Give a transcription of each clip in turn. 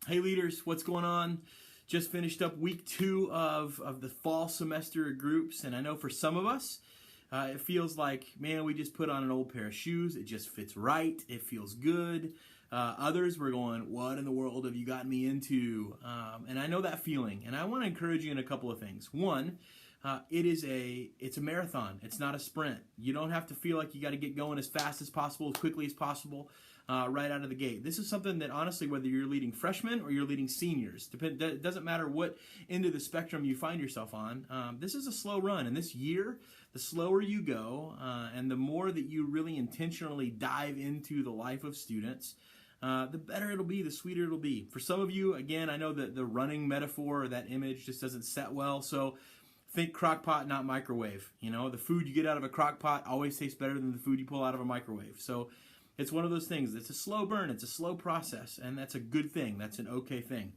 Hey leaders, what's going on? Just finished up week 2 of the fall semester groups, and I know for some of us, it feels like, man, we just put on an old pair of shoes. It just fits right. It feels good. Others were going, what in the world have you gotten me into? And I know that feeling, and I want to encourage you in a couple of things. One, it's a marathon. It's not a sprint. You don't have to feel like you got to get going as fast as possible, as quickly as possible, right out of the gate. This is something that honestly, whether you're leading freshmen or you're leading seniors, it doesn't matter what end of the spectrum you find yourself on. This is a slow run, and this year, the slower you go, and the more that you really intentionally dive into the life of students, the better it'll be, the sweeter it'll be. For some of you, again, I know that the running metaphor or that image just doesn't set well, so think crock pot, not microwave. You know, the food you get out of a crock pot always tastes better than the food you pull out of a microwave. So it's one of those things. It's a slow burn. It's a slow process, and that's a good thing. That's an okay thing.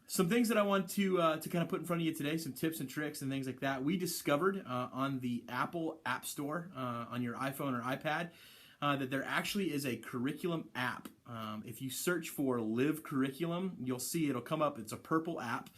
Some things that I want to kind of put in front of you today, some tips and tricks and things like that. We discovered on the Apple App Store on your iPhone or iPad that there actually is a curriculum app. If you search for Live Curriculum, you'll see it'll come up. It's a purple app.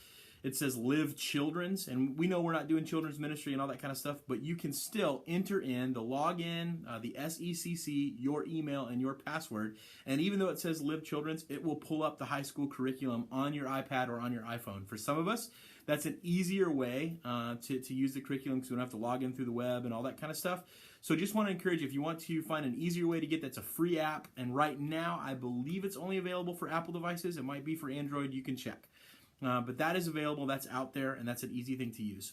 It says Live Children's, and we know we're not doing children's ministry and all that kind of stuff, but you can still enter in the login, the SECC, your email, and your password. And even though it says Live Children's, it will pull up the high school curriculum on your iPad or on your iPhone. For some of us, that's an easier way to use the curriculum because we don't have to log in through the web and all that kind of stuff. So just want to encourage you, if you want to find an easier way to get that's a free app, and right now I believe it's only available for Apple devices. It might be for Android. You can check. But that is available, that's out there, and that's an easy thing to use.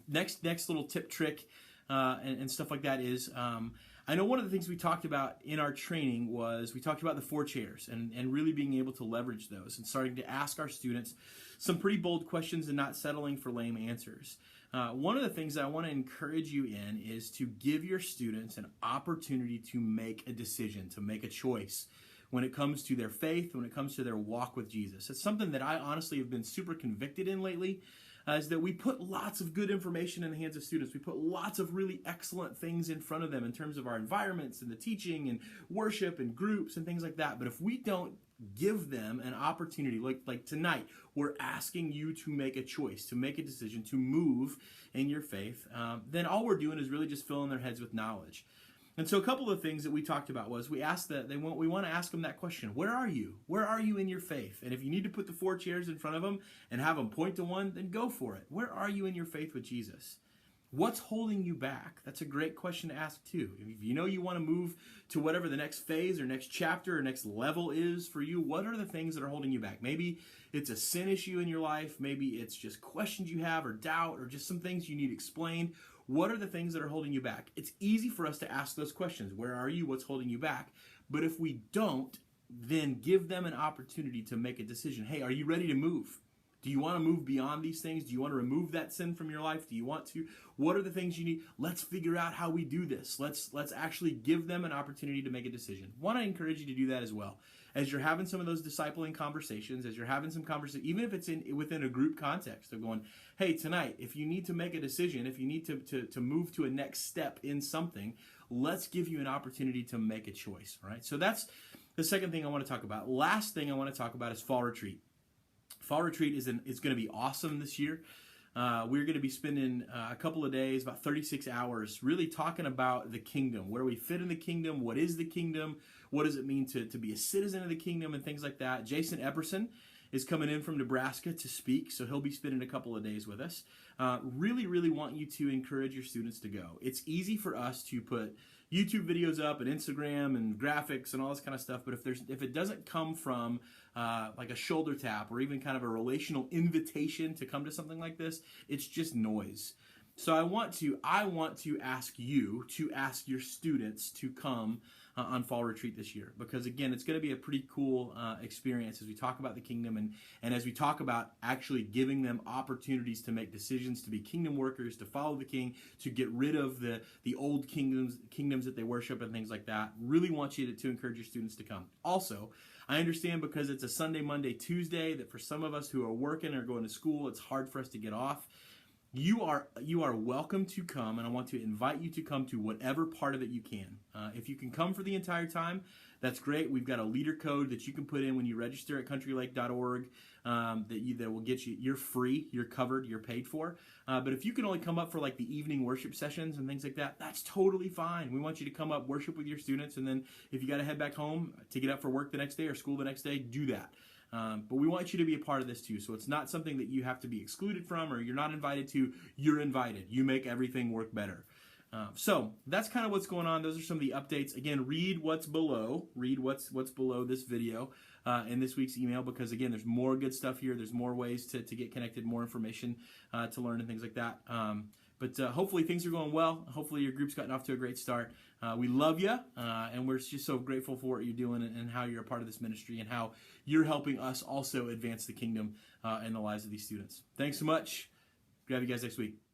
Next little tip, trick, and stuff like that is, I know one of the things we talked about in our training was we talked about the 4 chairs and really being able to leverage those and starting to ask our students some pretty bold questions and not settling for lame answers. One of the things that I want to encourage you in is to give your students an opportunity to make a decision, to make a choice when it comes to their faith, when it comes to their walk with Jesus. It's something that I honestly have been super convicted in lately, is that we put lots of good information in the hands of students. We put lots of really excellent things in front of them in terms of our environments and the teaching and worship and groups and things like that. But if we don't give them an opportunity, like tonight, we're asking you to make a choice, to make a decision, to move in your faith, then all we're doing is really just filling their heads with knowledge. And so a couple of things that we talked about was we asked that we want to ask them that question. Where are you? Where are you in your faith? And if you need to put the 4 chairs in front of them and have them point to one, then go for it. Where are you in your faith with Jesus? What's holding you back? That's a great question to ask too. If you know you want to move to whatever the next phase or next chapter or next level is for you, what are the things that are holding you back? Maybe it's a sin issue in your life. Maybe it's just questions you have or doubt or just some things you need explained. What are the things that are holding you back? It's easy for us to ask those questions. Where are you? What's holding you back? But if we don't, then give them an opportunity to make a decision. Hey, are you ready to move? Do you want to move beyond these things? Do you want to remove that sin from your life? Do you want to? What are the things you need? Let's figure out how we do this. Let's actually give them an opportunity to make a decision. Want to encourage you to do that as well. As you're having some of those discipling conversations, as you're having some conversation, even if it's within a group context, they're going, hey, tonight, if you need to make a decision, if you need to move to a next step in something, let's give you an opportunity to make a choice, right? So that's the second thing I want to talk about. Last thing I want to talk about is fall retreat. Fall retreat is going to be awesome this year. We're going to be spending a couple of days, about 36 hours, really talking about the kingdom, where we fit in the kingdom, what is the kingdom, what does it mean to be a citizen of the kingdom, and things like that. Jason Epperson is coming in from Nebraska to speak, so he'll be spending a couple of days with us. Really, really want you to encourage your students to go. It's easy for us to put YouTube videos up and Instagram and graphics and all this kind of stuff, but if it doesn't come from like a shoulder tap or even kind of a relational invitation to come to something like this, it's just noise. So I want to ask you to ask your students to come on fall retreat this year, because again, it's going to be a pretty cool experience as we talk about the kingdom and as we talk about actually giving them opportunities to make decisions, to be kingdom workers, to follow the king, to get rid of the old kingdoms that they worship and things like that. Really want you to encourage your students to come. Also, I understand because it's a Sunday, Monday, Tuesday that for some of us who are working or going to school, it's hard for us to get off. you are welcome to come, and I want to invite you to come to whatever part of it you can. If you can come for the entire time, that's great. We've got a leader code that you can put in when you register at countrylake.org that will get you. You're free, you're covered, you're paid for. But if you can only come up for like the evening worship sessions and things like that, that's totally fine. We want you to come up, worship with your students, and then if you got to head back home to get up for work the next day or school the next day, do that. But we want you to be a part of this too. So it's not something that you have to be excluded from or you're not invited to. You're invited. You make everything work better. So that's kind of what's going on. Those are some of the updates. Again, read what's below. Read what's below this video in this week's email, because again, there's more good stuff here. There's more ways to get connected, more information to learn and things like that. But hopefully things are going well. Hopefully your group's gotten off to a great start. We love you, and we're just so grateful for what you're doing and how you're a part of this ministry and how you're helping us also advance the kingdom in the lives of these students. Thanks so much. Grab you guys next week.